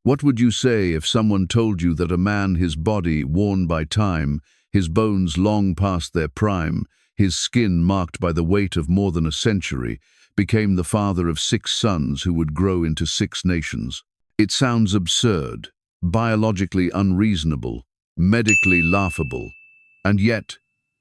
What would you say if someone told you that a man, his body worn by time, his bones long past their prime, his skin marked by the weight of more than a century, became the father of 6 sons who would grow into 6 nations? It sounds absurd, biologically unreasonable, medically laughable, and yet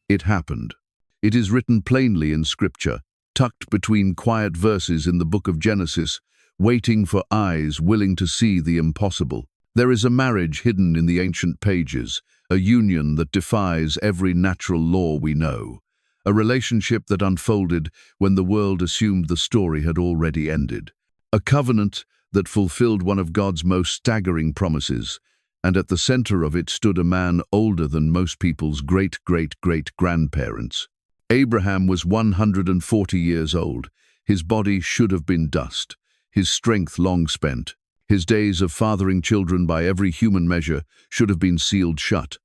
it happened. It is written plainly in Scripture, tucked between quiet verses in the book of Genesis, waiting for eyes willing to see the impossible. There is a marriage hidden in the ancient pages, a union that defies every natural law we know, a relationship that unfolded when the world assumed the story had already ended, a covenant that fulfilled one of God's most staggering promises, and at the center of it stood a man older than most people's great-great-great-grandparents. Abraham was 140 years old. His body should have been dust, his strength long spent. His days of fathering children by every human measure should have been sealed shut.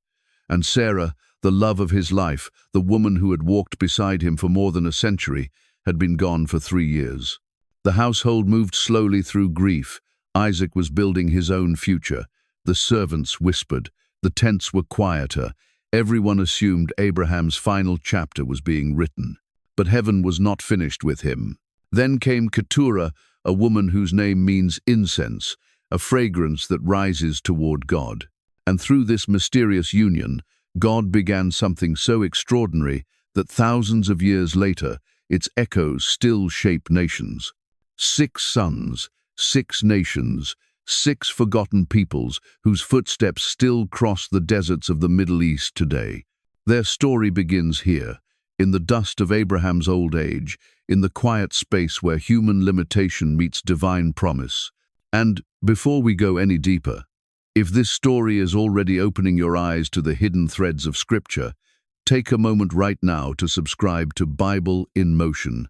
And Sarah, the love of his life, the woman who had walked beside him for more than a century, had been gone for 3 years. The household moved slowly through grief. Isaac was building his own future. The servants whispered. The tents were quieter. Everyone assumed Abraham's final chapter was being written. But heaven was not finished with him. Then came Keturah, a woman whose name means incense, a fragrance that rises toward God. And through this mysterious union, God began something so extraordinary that thousands of years later, its echoes still shape nations. 6 sons, 6 nations, 6 forgotten peoples whose footsteps still cross the deserts of the Middle East today. Their story begins here, in the dust of Abraham's old age, in the quiet space where human limitation meets divine promise. And before we go any deeper, if this story is already opening your eyes to the hidden threads of Scripture, take a moment right now to subscribe to Bible in Motion,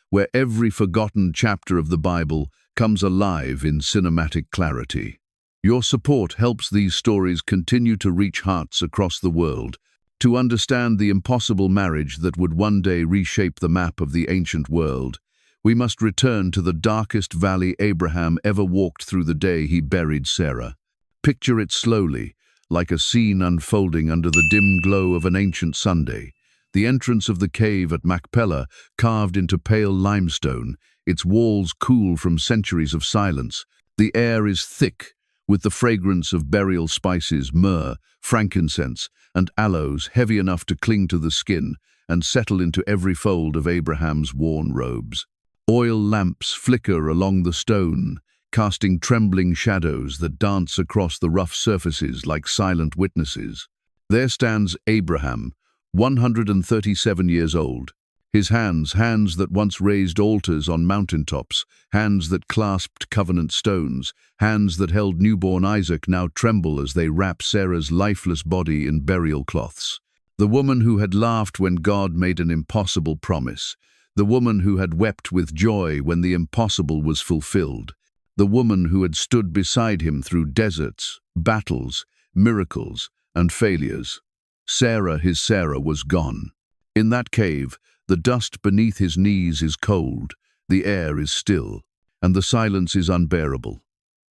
where every forgotten chapter of the Bible comes alive in cinematic clarity. Your support helps these stories continue to reach hearts across the world, to understand the impossible marriage that would one day reshape the map of the ancient world. We must return to the darkest valley Abraham ever walked through the day he buried Sarah. Picture it slowly, like a scene unfolding under the dim glow of an ancient Sunday. The entrance of the cave at Machpelah, carved into pale limestone, its walls cool from centuries of silence. The air is thick, with the fragrance of burial spices, myrrh, frankincense, and aloes heavy enough to cling to the skin and settle into every fold of Abraham's worn robes. Oil lamps flicker along the stone, casting trembling shadows that dance across the rough surfaces like silent witnesses. There stands Abraham, 137 years old. His hands that once raised altars on mountaintops, hands that clasped covenant stones, hands that held newborn Isaac now tremble as they wrap Sarah's lifeless body in burial cloths. The woman who had laughed when God made an impossible promise. The woman who had wept with joy when the impossible was fulfilled. The woman who had stood beside him through deserts, battles, miracles, and failures. Sarah, his Sarah, was gone. In that cave, the dust beneath his knees is cold, the air is still, and the silence is unbearable.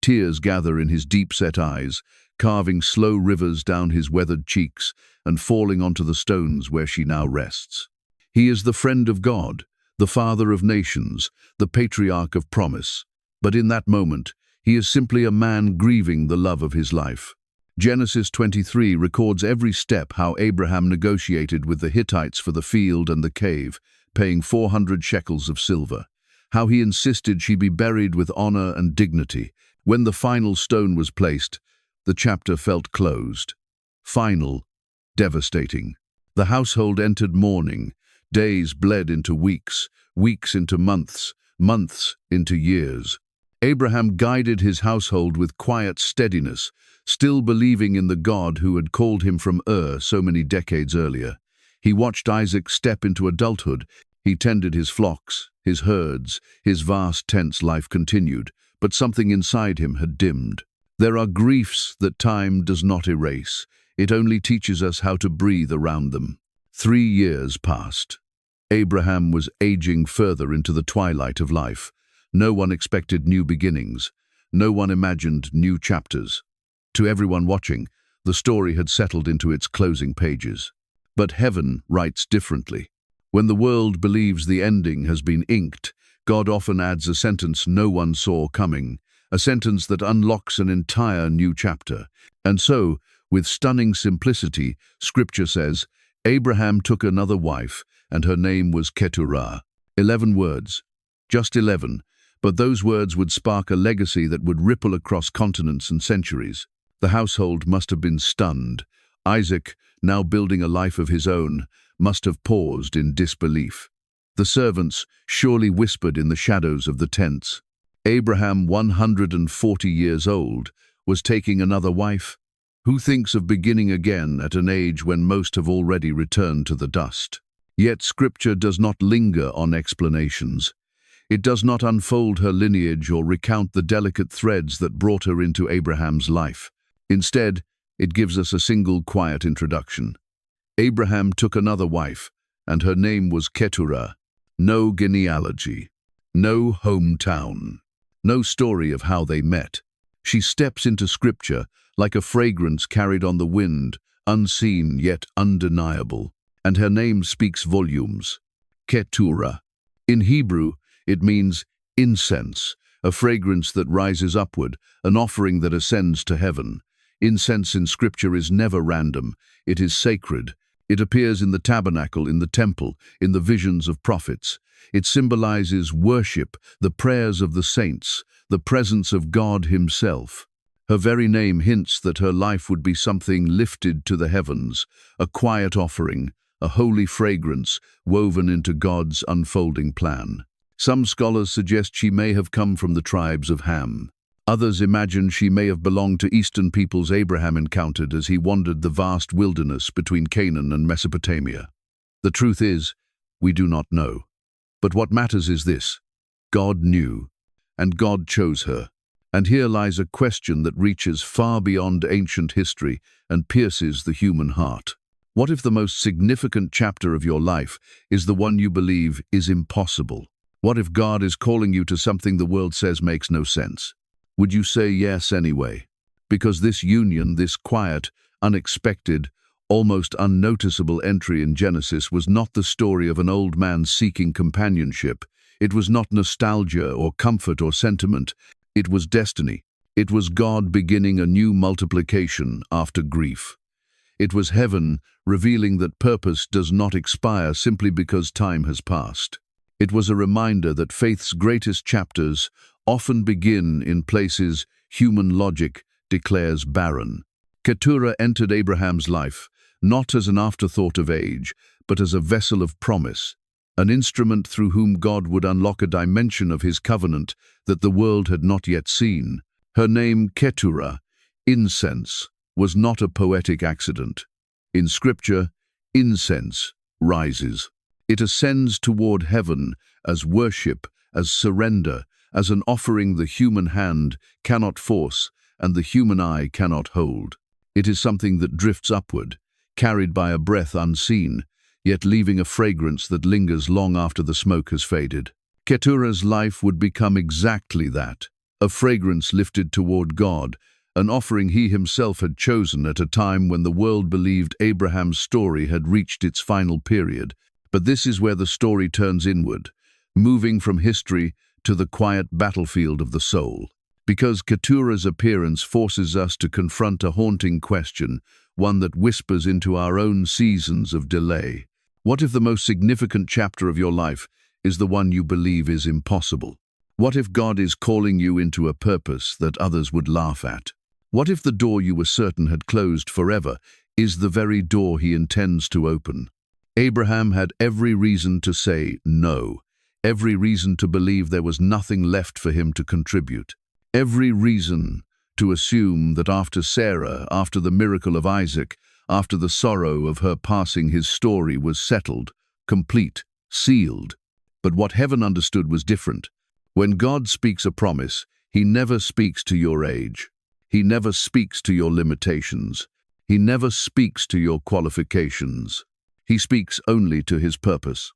Tears gather in his deep-set eyes, carving slow rivers down his weathered cheeks and falling onto the stones where she now rests. He is the friend of God, the father of nations, the patriarch of promise. But in that moment, he is simply a man grieving the love of his life. Genesis 23 records every step how Abraham negotiated with the Hittites for the field and the cave, paying 400 shekels of silver. How he insisted she be buried with honor and dignity. When the final stone was placed, the chapter felt closed. Final, devastating. The household entered mourning. Days bled into weeks, weeks into months, months into years. Abraham guided his household with quiet steadiness, still believing in the God who had called him from Ur so many decades earlier. He watched Isaac step into adulthood. He tended his flocks, his herds, his vast tent's life continued, but something inside him had dimmed. There are griefs that time does not erase. It only teaches us how to breathe around them. 3 years passed. Abraham was aging further into the twilight of life. No one expected new beginnings. No one imagined new chapters. To everyone watching, the story had settled into its closing pages. But heaven writes differently. When the world believes the ending has been inked, God often adds a sentence no one saw coming, a sentence that unlocks an entire new chapter. And so, with stunning simplicity, Scripture says, Abraham took another wife, and her name was Keturah. 11 words. Just 11. But those words would spark a legacy that would ripple across continents and centuries. The household must have been stunned. Isaac, now building a life of his own, must have paused in disbelief. The servants surely whispered in the shadows of the tents. Abraham, 140 years old, was taking another wife? Who thinks of beginning again at an age when most have already returned to the dust? Yet Scripture does not linger on explanations. It does not unfold her lineage or recount the delicate threads that brought her into Abraham's life. Instead, it gives us a single quiet introduction. Abraham took another wife, and her name was Keturah. No genealogy, no hometown, no story of how they met. She steps into Scripture like a fragrance carried on the wind, unseen yet undeniable, and her name speaks volumes. Keturah. In Hebrew, it means incense, a fragrance that rises upward, an offering that ascends to heaven. Incense in Scripture is never random, it is sacred. It appears in the tabernacle, in the temple, in the visions of prophets. It symbolizes worship, the prayers of the saints, the presence of God Himself. Her very name hints that her life would be something lifted to the heavens, a quiet offering, a holy fragrance woven into God's unfolding plan. Some scholars suggest she may have come from the tribes of Ham. Others imagine she may have belonged to Eastern peoples Abraham encountered as he wandered the vast wilderness between Canaan and Mesopotamia. The truth is, we do not know. But what matters is this: God knew, and God chose her. And here lies a question that reaches far beyond ancient history and pierces the human heart. What if the most significant chapter of your life is the one you believe is impossible? What if God is calling you to something the world says makes no sense? Would you say yes anyway? Because this union, this quiet, unexpected, almost unnoticeable entry in Genesis was not the story of an old man seeking companionship. It was not nostalgia or comfort or sentiment. It was destiny. It was God beginning a new multiplication after grief. It was heaven revealing that purpose does not expire simply because time has passed. It was a reminder that faith's greatest chapters often begin in places human logic declares barren. Keturah entered Abraham's life, not as an afterthought of age, but as a vessel of promise, an instrument through whom God would unlock a dimension of His covenant that the world had not yet seen. Her name, Keturah, incense, was not a poetic accident. In Scripture, incense rises. It ascends toward heaven as worship, as surrender, as an offering the human hand cannot force and the human eye cannot hold. It is something that drifts upward, carried by a breath unseen, yet leaving a fragrance that lingers long after the smoke has faded. Keturah's life would become exactly that, a fragrance lifted toward God, an offering He Himself had chosen at a time when the world believed Abraham's story had reached its final period. But this is where the story turns inward, moving from history to the quiet battlefield of the soul. Because Keturah's appearance forces us to confront a haunting question, one that whispers into our own seasons of delay. What if the most significant chapter of your life is the one you believe is impossible? What if God is calling you into a purpose that others would laugh at? What if the door you were certain had closed forever is the very door He intends to open? Abraham had every reason to say no, every reason to believe there was nothing left for him to contribute, every reason to assume that after Sarah, after the miracle of Isaac, after the sorrow of her passing, his story was settled, complete, sealed. But what heaven understood was different. When God speaks a promise, He never speaks to your age. He never speaks to your limitations. He never speaks to your qualifications. He speaks only to His purpose.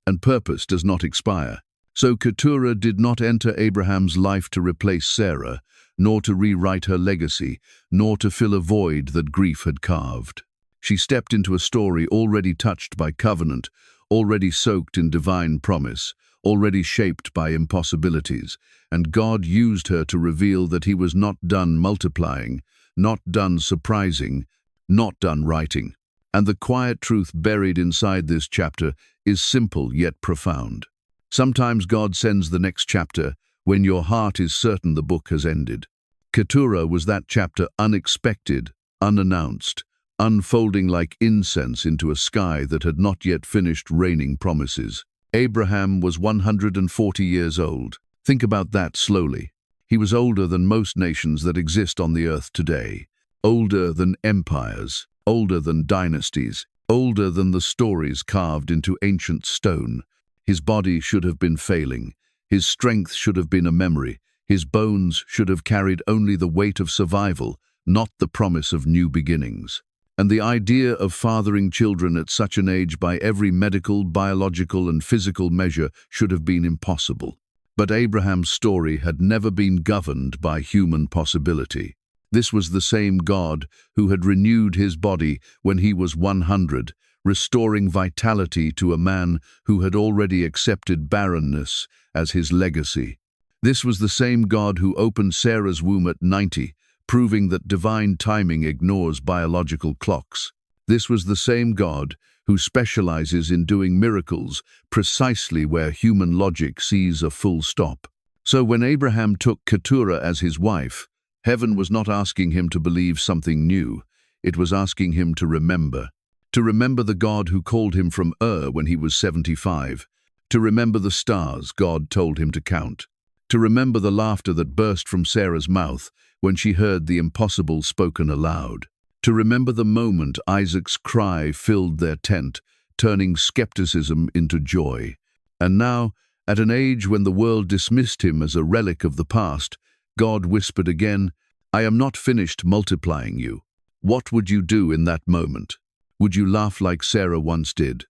And purpose does not expire. So Keturah did not enter Abraham's life to replace Sarah, nor to rewrite her legacy, nor to fill a void that grief had carved. She stepped into a story already touched by covenant, already soaked in divine promise, already shaped by impossibilities, and God used her to reveal that he was not done multiplying, not done surprising, not done writing. And the quiet truth buried inside this chapter is simple yet profound. Sometimes God sends the next chapter when your heart is certain the book has ended. Keturah was that chapter, unexpected, unannounced, unfolding like incense into a sky that had not yet finished raining promises. Abraham was 140 years old. Think about that slowly. He was older than most nations that exist on the earth today, older than empires, older than dynasties, older than the stories carved into ancient stone. His body should have been failing. His strength should have been a memory. His bones should have carried only the weight of survival, not the promise of new beginnings. And the idea of fathering children at such an age by every medical, biological, and physical measure should have been impossible. But Abraham's story had never been governed by human possibility. This was the same God who had renewed his body when he was 100, restoring vitality to a man who had already accepted barrenness as his legacy. This was the same God who opened Sarah's womb at 90, proving that divine timing ignores biological clocks. This was the same God who specializes in doing miracles precisely where human logic sees a full stop. So when Abraham took Keturah as his wife, heaven was not asking him to believe something new. It was asking him to remember. To remember the God who called him from Ur when he was 75. To remember the stars God told him to count. To remember the laughter that burst from Sarah's mouth when she heard the impossible spoken aloud. To remember the moment Isaac's cry filled their tent, turning skepticism into joy. And now, at an age when the world dismissed him as a relic of the past, God whispered again, "I am not finished multiplying you." What would you do in that moment? Would you laugh like Sarah once did?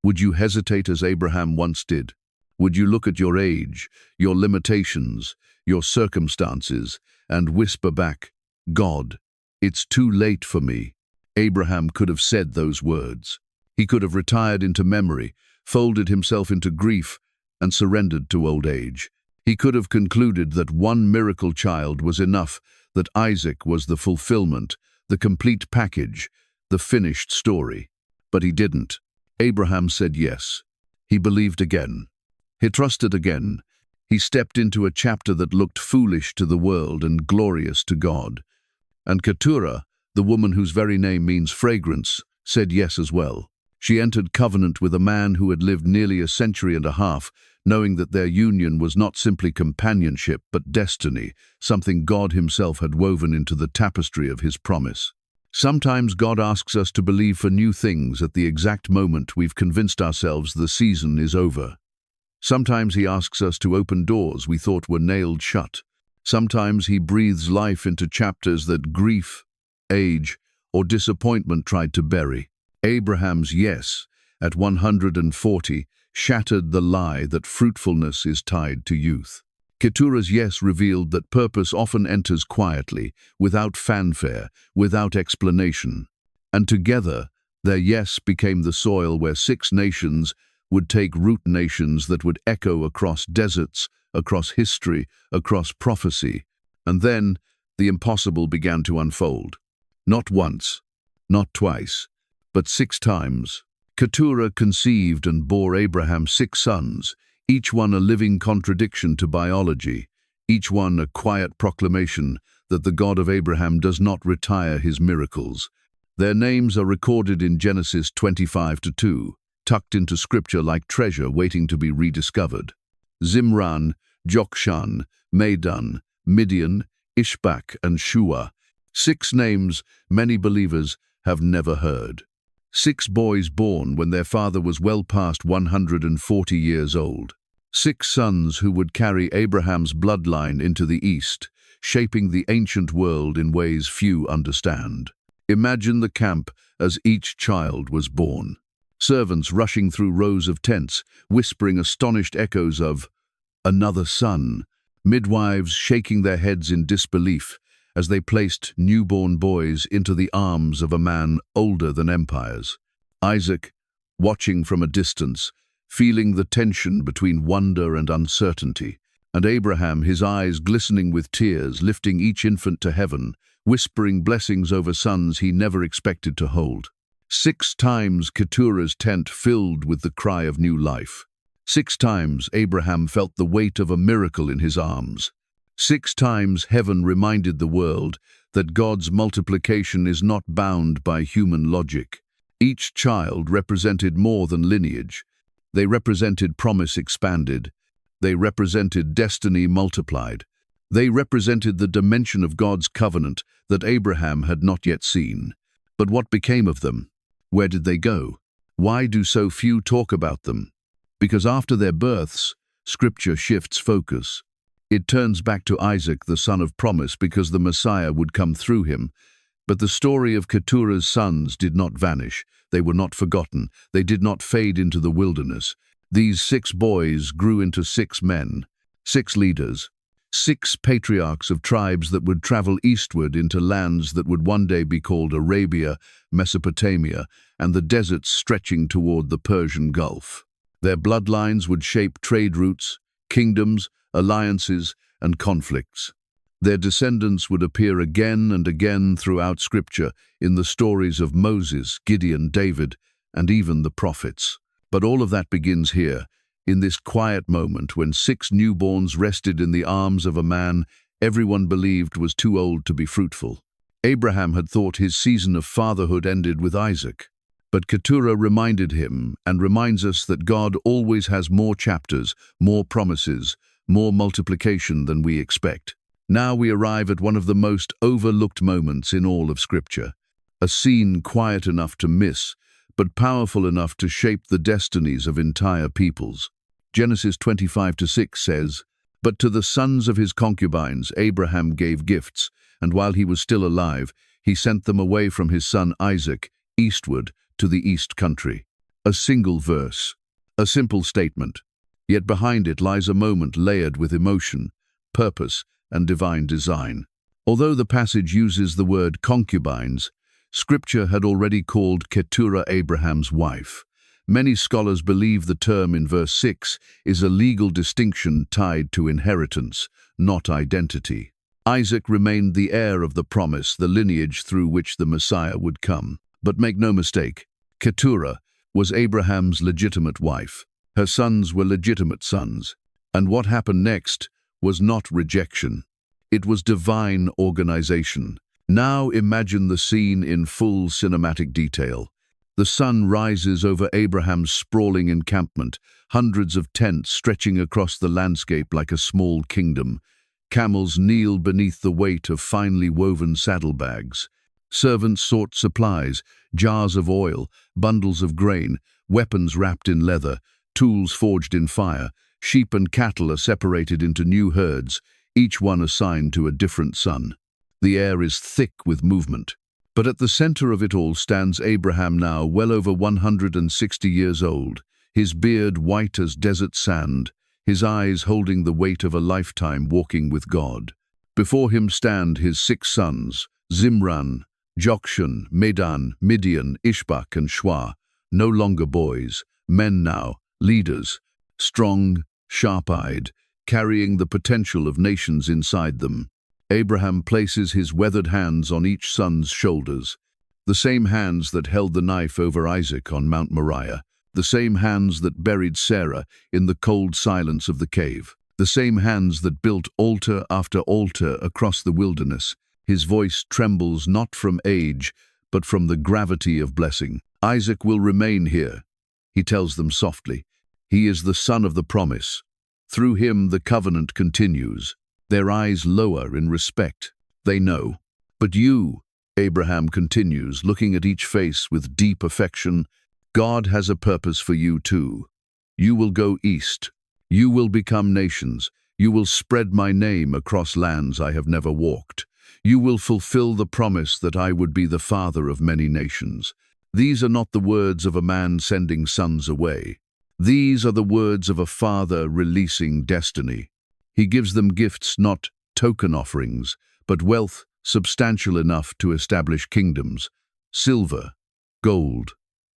Would you hesitate as Abraham once did? Would you look at your age, your limitations, your circumstances, and whisper back, "God, it's too late for me"? Abraham could have said those words. He could have retired into memory, folded himself into grief, and surrendered to old age. He could have concluded that one miracle child was enough, that Isaac was the fulfillment, the complete package, the finished story. But he didn't. Abraham said yes. He believed again. He trusted again. He stepped into a chapter that looked foolish to the world and glorious to God. And Keturah, the woman whose very name means fragrance, said yes as well. She entered covenant with a man who had lived nearly a century and a half, knowing that their union was not simply companionship but destiny, something God himself had woven into the tapestry of his promise. Sometimes God asks us to believe for new things at the exact moment we've convinced ourselves the season is over. Sometimes he asks us to open doors we thought were nailed shut. Sometimes he breathes life into chapters that grief, age, or disappointment tried to bury. Abraham's yes, at 140, shattered the lie that fruitfulness is tied to youth. Keturah's yes revealed that purpose often enters quietly, without fanfare, without explanation. And together, their yes became the soil where 6 nations would take root, nations that would echo across deserts, across history, across prophecy. And then, the impossible began to unfold. Not once, not twice, but 6 times. Keturah conceived and bore Abraham 6 sons, each one a living contradiction to biology, each one a quiet proclamation that the God of Abraham does not retire his miracles. Their names are recorded in Genesis 25:2, tucked into scripture like treasure waiting to be rediscovered. Zimran, Jokshan, Medan, Midian, Ishbak, and Shua. 6 names many believers have never heard. 6 boys born when their father was well past 140 years old. 6 sons who would carry Abraham's bloodline into the East, shaping the ancient world in ways few understand. Imagine the camp as each child was born. Servants rushing through rows of tents, whispering astonished echoes of, Another son. Midwives shaking their heads in disbelief as they placed newborn boys into the arms of a man older than empires. Isaac, watching from a distance, feeling the tension between wonder and uncertainty, and Abraham, his eyes glistening with tears, lifting each infant to heaven, whispering blessings over sons he never expected to hold. 6 times Keturah's tent filled with the cry of new life. 6 times Abraham felt the weight of a miracle in his arms. 6 times heaven reminded the world that God's multiplication is not bound by human logic. Each child represented more than lineage. They represented promise expanded. They represented destiny multiplied. They represented the dimension of God's covenant that Abraham had not yet seen. But what became of them? Where did they go? Why do so few talk about them? Because after their births, Scripture shifts focus. It turns back to Isaac, the son of promise, because the Messiah would come through him. But the story of Keturah's sons did not vanish. They were not forgotten. They did not fade into the wilderness. These 6 boys grew into 6 men, 6 leaders, 6 patriarchs of tribes that would travel eastward into lands that would one day be called Arabia, Mesopotamia, and the deserts stretching toward the Persian Gulf. Their bloodlines would shape trade routes, kingdoms, alliances, and conflicts. Their descendants would appear again and again throughout Scripture in the stories of Moses, Gideon, David, and even the prophets. But all of that begins here, in this quiet moment when 6 newborns rested in the arms of a man everyone believed was too old to be fruitful. Abraham had thought his season of fatherhood ended with Isaac. But Keturah reminded him and reminds us that God always has more chapters, more promises, more multiplication than we expect. Now we arrive at one of the most overlooked moments in all of Scripture, a scene quiet enough to miss, but powerful enough to shape the destinies of entire peoples. Genesis 25:6 says, "But to the sons of his concubines Abraham gave gifts, and while he was still alive, he sent them away from his son Isaac, eastward, to the east country." A single verse, a simple statement, yet behind it lies a moment layered with emotion, purpose, and divine design. Although the passage uses the word concubines, Scripture had already called Keturah Abraham's wife. Many scholars believe the term in verse 6 is a legal distinction tied to inheritance, not identity. Isaac remained the heir of the promise, the lineage through which the Messiah would come. But make no mistake, Keturah was Abraham's legitimate wife. Her sons were legitimate sons. And what happened next was not rejection. It was divine organization. Now imagine the scene in full cinematic detail. The sun rises over Abraham's sprawling encampment, hundreds of tents stretching across the landscape like a small kingdom. Camels kneel beneath the weight of finely woven saddlebags. Servants sort supplies, jars of oil, bundles of grain, weapons wrapped in leather, tools forged in fire. Sheep and cattle are separated into new herds, each one assigned to a different son. The air is thick with movement. But at the center of it all stands Abraham, now well over 160 years old, his beard white as desert sand, his eyes holding the weight of a lifetime walking with God. Before him stand his 6 sons, Zimran, Jokshan, Medan, Midian, Ishbak, and Shua, no longer boys, men now, leaders, strong, sharp-eyed, carrying the potential of nations inside them. Abraham places his weathered hands on each son's shoulders, the same hands that held the knife over Isaac on Mount Moriah, the same hands that buried Sarah in the cold silence of the cave, the same hands that built altar after altar across the wilderness. His voice trembles not from age, but from the gravity of blessing. Isaac will remain here, he tells them softly. He is the son of the promise. Through him the covenant continues. Their eyes lower in respect. They know. But you, Abraham continues, looking at each face with deep affection, God has a purpose for you too. You will go east. You will become nations. You will spread my name across lands I have never walked. You will fulfill the promise that I would be the father of many nations. These are not the words of a man sending sons away. These are the words of a father releasing destiny. He gives them gifts, not token offerings, but wealth substantial enough to establish kingdoms: silver, gold,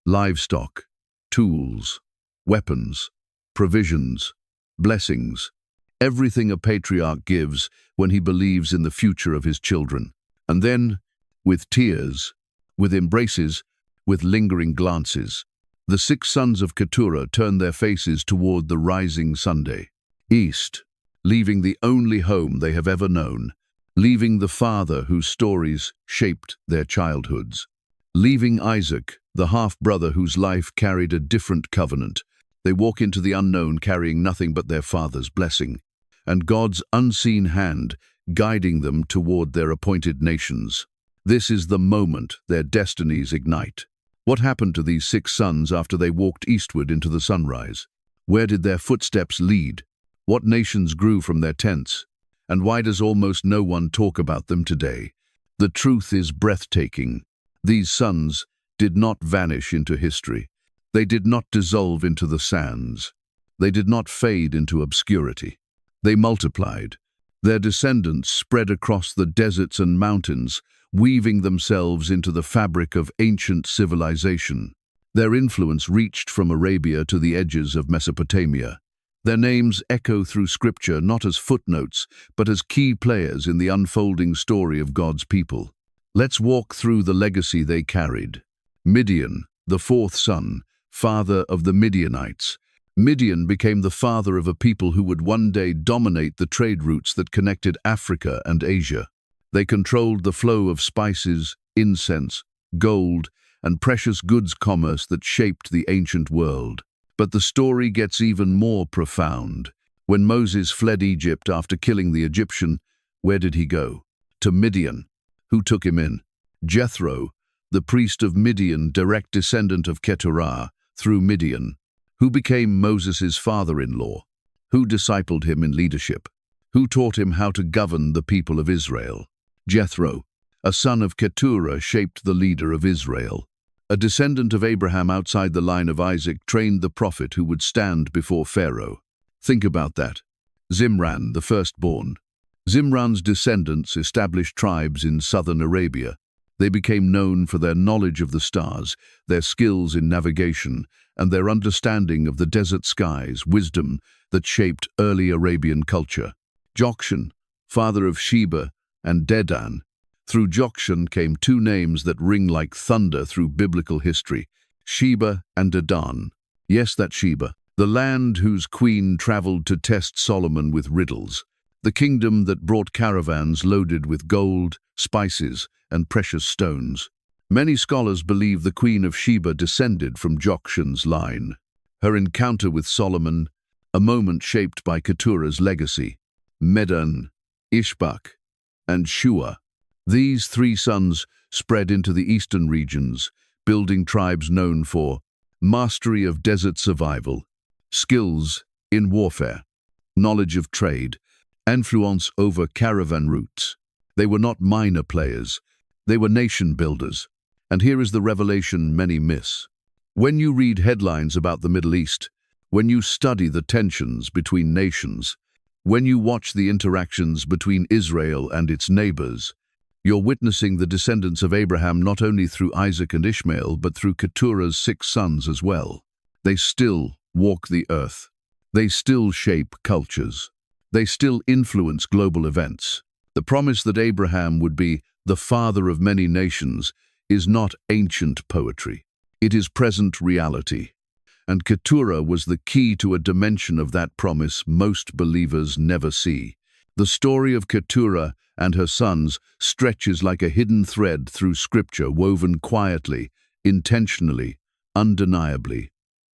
livestock, tools, weapons, provisions, blessings, everything a patriarch gives when he believes in the future of his children. And then, with tears, with embraces, with lingering glances, the 6 sons of Keturah turn their faces toward the rising Sunday, east, leaving the only home they have ever known, leaving the father whose stories shaped their childhoods, leaving Isaac, the half-brother whose life carried a different covenant. They walk into the unknown carrying nothing but their father's blessing, and God's unseen hand guiding them toward their appointed nations. This is the moment their destinies ignite. What happened to these 6 sons after they walked eastward into the sunrise? Where did their footsteps lead? What nations grew from their tents? And why does almost no one talk about them today? The truth is breathtaking. These sons did not vanish into history. They did not dissolve into the sands. They did not fade into obscurity. They multiplied. Their descendants spread across the deserts and mountains, weaving themselves into the fabric of ancient civilization. Their influence reached from Arabia to the edges of Mesopotamia. Their names echo through scripture not as footnotes, but as key players in the unfolding story of God's people. Let's walk through the legacy they carried. Midian, the 4th son, father of the Midianites. Midian became the father of a people who would one day dominate the trade routes that connected Africa and Asia. They controlled the flow of spices, incense, gold, and precious goods commerce that shaped the ancient world. But the story gets even more profound. When Moses fled Egypt after killing the Egyptian, where did he go? To Midian. Who took him in? Jethro, the priest of Midian, direct descendant of Keturah, through Midian. Who became Moses' father-in-law? Who discipled him in leadership? Who taught him how to govern the people of Israel? Jethro, a son of Keturah, shaped the leader of Israel. A descendant of Abraham outside the line of Isaac trained the prophet who would stand before Pharaoh. Think about that. Zimran, the firstborn. Zimran's descendants established tribes in southern Arabia. They became known for their knowledge of the stars, their skills in navigation, and their understanding of the desert skies, wisdom that shaped early Arabian culture. Jokshan, father of Sheba and Dedan. Through Jokshan came 2 names that ring like thunder through biblical history: Sheba and Dedan. Yes, that Sheba, the land whose queen traveled to test Solomon with riddles, the kingdom that brought caravans loaded with gold, spices, and precious stones. Many scholars believe the Queen of Sheba descended from Jokshan's line. Her encounter with Solomon, a moment shaped by Keturah's legacy. Medan, Ishbak, and Shua. These 3 sons spread into the eastern regions, building tribes known for mastery of desert survival, skills in warfare, knowledge of trade, influence over caravan routes. They were not minor players. They were nation builders. And here is the revelation many miss. When you read headlines about the Middle East, when you study the tensions between nations, when you watch the interactions between Israel and its neighbors, you're witnessing the descendants of Abraham not only through Isaac and Ishmael, but through Keturah's 6 sons as well. They still walk the earth. They still shape cultures. They still influence global events. The promise that Abraham would be the father of many nations is not ancient poetry. It is present reality. And Keturah was the key to a dimension of that promise most believers never see. The story of Keturah and her sons stretches like a hidden thread through scripture, woven quietly, intentionally, undeniably.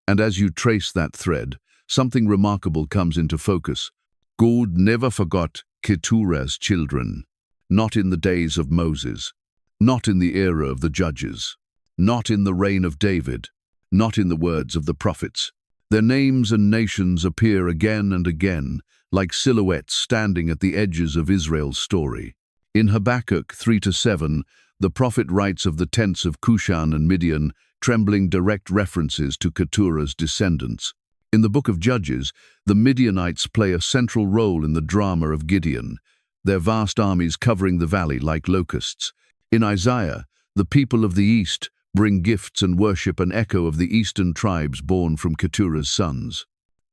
And as you trace that thread, something remarkable comes into focus. God never forgot Keturah's children. Not in the days of Moses, not in the era of the judges, not in the reign of David, not in the words of the prophets. Their names and nations appear again and again, like silhouettes standing at the edges of Israel's story. In Habakkuk 3-7, the prophet writes of the tents of Cushan and Midian, trembling direct references to Keturah's descendants. In the book of Judges, the Midianites play a central role in the drama of Gideon, their vast armies covering the valley like locusts. In Isaiah, the people of the east bring gifts and worship, an echo of the eastern tribes born from Keturah's sons.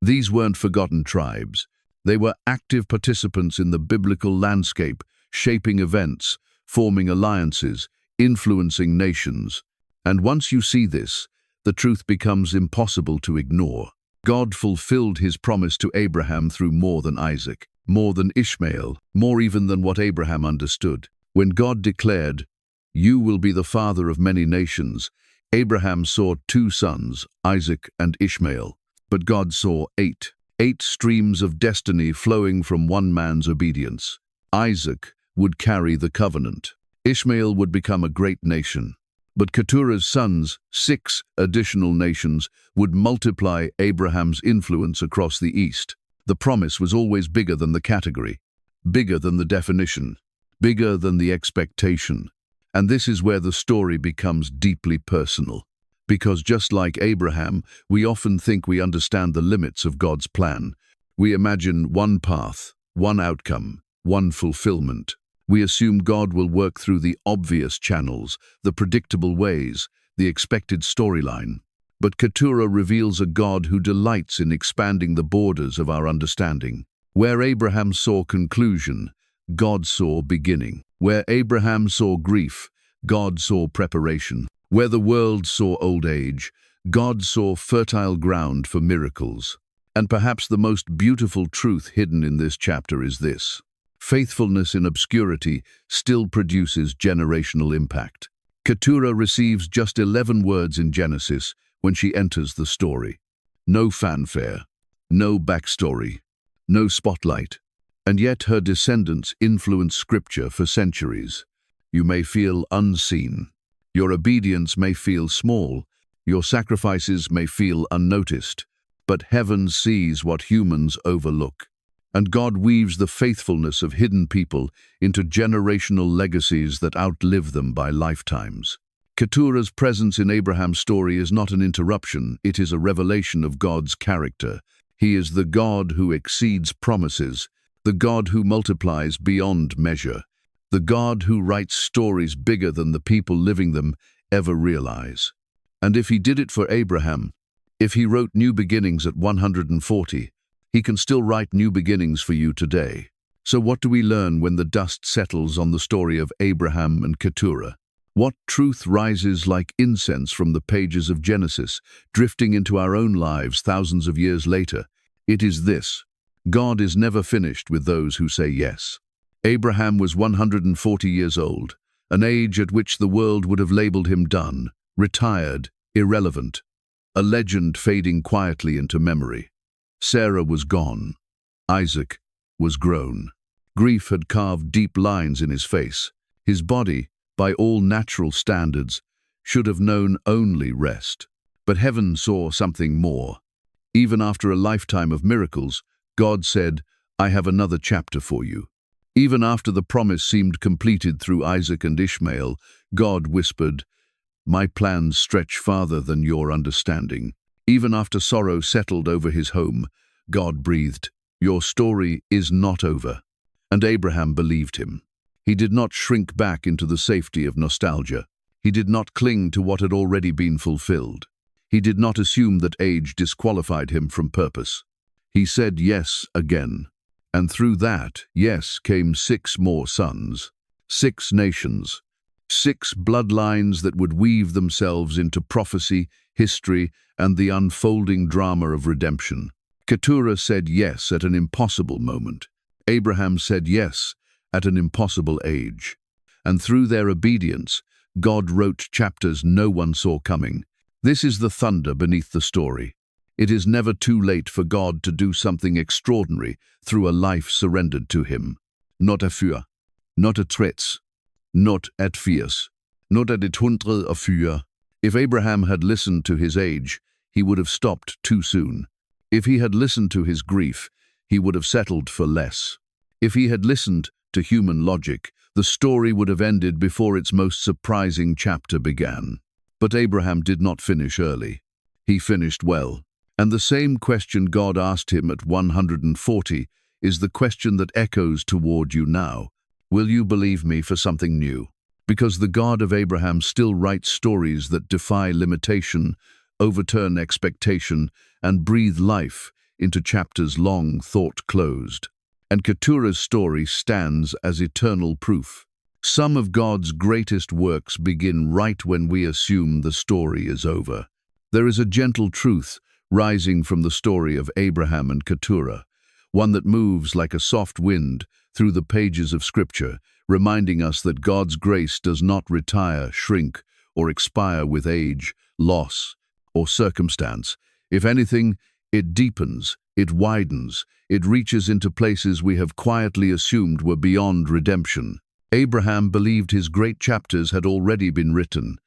These weren't forgotten tribes. They were active participants in the biblical landscape, shaping events, forming alliances, influencing nations. And once you see this, the truth becomes impossible to ignore. God fulfilled his promise to Abraham through more than Isaac, more than Ishmael, more even than what Abraham understood. When God declared, "You will be the father of many nations," Abraham saw two sons, Isaac and Ishmael. But God saw eight streams of destiny flowing from one man's obedience. Isaac would carry the covenant. Ishmael would become a great nation. But Keturah's sons, 6 additional nations, would multiply Abraham's influence across the east. The promise was always bigger than the category, bigger than the definition, bigger than the expectation. And this is where the story becomes deeply personal. Because just like Abraham, we often think we understand the limits of God's plan. We imagine one path, one outcome, one fulfillment. We assume God will work through the obvious channels, the predictable ways, the expected storyline. But Keturah reveals a God who delights in expanding the borders of our understanding. Where Abraham saw conclusion, God saw beginning. Where Abraham saw grief, God saw preparation. Where the world saw old age, God saw fertile ground for miracles. And perhaps the most beautiful truth hidden in this chapter is this: faithfulness in obscurity still produces generational impact. Keturah receives just 11 words in Genesis when she enters the story. No fanfare, no backstory, no spotlight. And yet her descendants influence Scripture for centuries. You may feel unseen. Your obedience may feel small. Your sacrifices may feel unnoticed. But heaven sees what humans overlook. And God weaves the faithfulness of hidden people into generational legacies that outlive them by lifetimes. Keturah's presence in Abraham's story is not an interruption, it is a revelation of God's character. He is the God who exceeds promises, the God who multiplies beyond measure, the God who writes stories bigger than the people living them ever realize. And if he did it for Abraham, if he wrote new beginnings at 140, he can still write new beginnings for you today. So what do we learn when the dust settles on the story of Abraham and Keturah? What truth rises like incense from the pages of Genesis, drifting into our own lives thousands of years later? It is this: God is never finished with those who say yes. Abraham was 140 years old, an age at which the world would have labeled him done, retired, irrelevant, a legend fading quietly into memory. Sarah was gone. Isaac was grown. Grief had carved deep lines in his face. His body, by all natural standards, should have known only rest. But heaven saw something more. Even after a lifetime of miracles, God said, "I have another chapter for you." Even after the promise seemed completed through Isaac and Ishmael, God whispered, "My plans stretch farther than your understanding." Even after sorrow settled over his home, God breathed, "Your story is not over." And Abraham believed him. He did not shrink back into the safety of nostalgia. He did not cling to what had already been fulfilled. He did not assume that age disqualified him from purpose. He said yes again. And through that yes came 6 more sons, 6 nations, 6 bloodlines that would weave themselves into prophecy, history, and the unfolding drama of redemption. Keturah said yes at an impossible moment. Abraham said yes at an impossible age. And through their obedience, God wrote chapters no one saw coming. This is the thunder beneath the story. It is never too late for God to do something extraordinary through a life surrendered to him. Not a für, not a trets, not at fiers, not at 104. If Abraham had listened to his age, he would have stopped too soon. If he had listened to his grief, he would have settled for less. If he had listened to human logic, the story would have ended before its most surprising chapter began. But Abraham did not finish early. He finished well. And the same question God asked him at 140 is the question that echoes toward you now. Will you believe me for something new? Because the God of Abraham still writes stories that defy limitation, overturn expectation, and breathe life into chapters long thought closed. And Keturah's story stands as eternal proof. Some of God's greatest works begin right when we assume the story is over. There is a gentle truth rising from the story of Abraham and Keturah, one that moves like a soft wind through the pages of Scripture, reminding us that God's grace does not retire, shrink, or expire with age, loss, or circumstance. If anything, it deepens, it widens, it reaches into places we have quietly assumed were beyond redemption. Abraham believed his great chapters had already been written.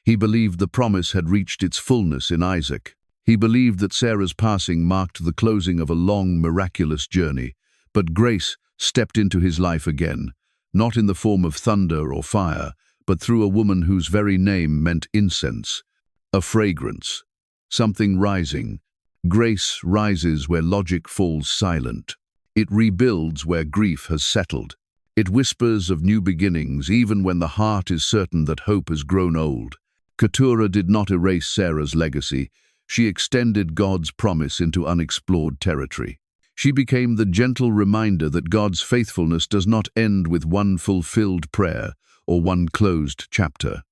He believed the promise had reached its fullness in Isaac. He believed that Sarah's passing marked the closing of a long, miraculous journey. But grace stepped into his life again, not in the form of thunder or fire, but through a woman whose very name meant incense, a fragrance, something rising. Grace rises where logic falls silent. It rebuilds where grief has settled. It whispers of new beginnings even when the heart is certain that hope has grown old. Keturah did not erase Sarah's legacy. She extended God's promise into unexplored territory. She became the gentle reminder that God's faithfulness does not end with one fulfilled prayer or one closed chapter.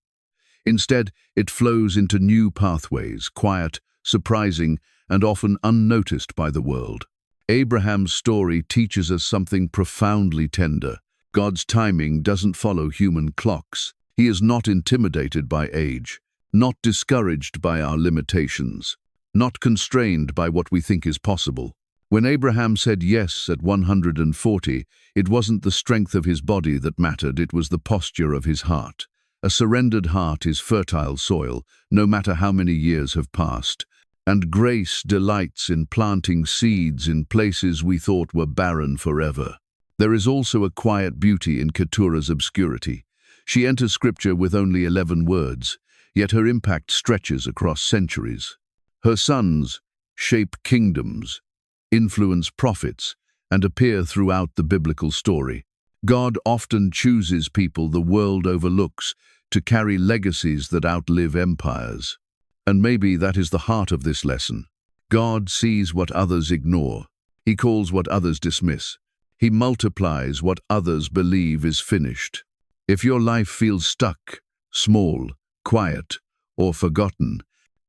Instead, it flows into new pathways, quiet, surprising, and often unnoticed by the world. Abraham's story teaches us something profoundly tender. God's timing doesn't follow human clocks. He is not intimidated by age, not discouraged by our limitations, not constrained by what we think is possible. When Abraham said yes at 140, it wasn't the strength of his body that mattered, it was the posture of his heart. A surrendered heart is fertile soil, no matter how many years have passed. And grace delights in planting seeds in places we thought were barren forever. There is also a quiet beauty in Keturah's obscurity. She enters Scripture with only 11 words, yet her impact stretches across centuries. Her sons shape kingdoms, influence prophets, and appear throughout the biblical story. God often chooses people the world overlooks to carry legacies that outlive empires. And maybe that is the heart of this lesson. God sees what others ignore. He calls what others dismiss. He multiplies what others believe is finished. If your life feels stuck, small, quiet, or forgotten,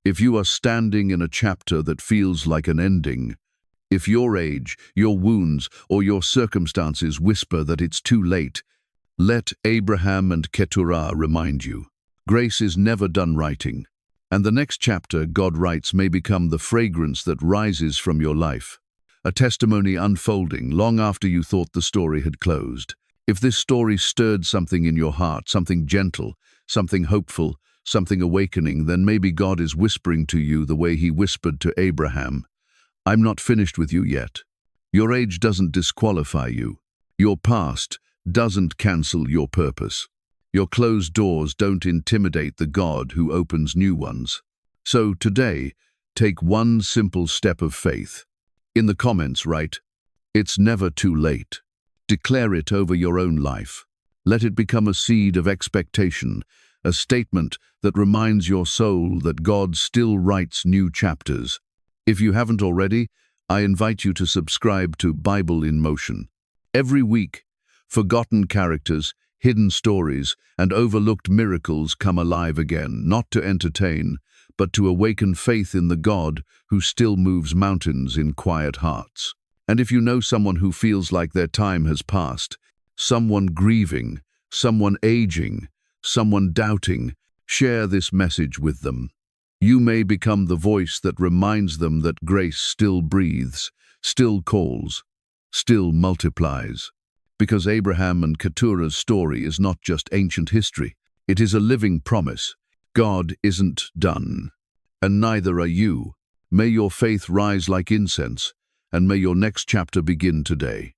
if you are standing in a chapter that feels like an ending, if your age, your wounds, or your circumstances whisper that it's too late, let Abraham and Keturah remind you. Grace is never done writing, and the next chapter God writes may become the fragrance that rises from your life, a testimony unfolding long after you thought the story had closed. If this story stirred something in your heart, something gentle, something hopeful, something awakening, then maybe God is whispering to you the way He whispered to Abraham, "I'm not finished with you yet." Your age doesn't disqualify you. Your past doesn't cancel your purpose. Your closed doors don't intimidate the God who opens new ones. So today, take one simple step of faith. In the comments write, "It's never too late." Declare it over your own life. Let it become a seed of expectation, a statement that reminds your soul that God still writes new chapters. If you haven't already, I invite you to subscribe to Bible in Motion. Every week, forgotten characters, hidden stories, and overlooked miracles come alive again, not to entertain, but to awaken faith in the God who still moves mountains in quiet hearts. And if you know someone who feels like their time has passed, someone grieving, someone aging, someone doubting, share this message with them. You may become the voice that reminds them that grace still breathes, still calls, still multiplies. Because Abraham and Keturah's story is not just ancient history, it is a living promise. God isn't done, and neither are you. May your faith rise like incense, and may your next chapter begin today.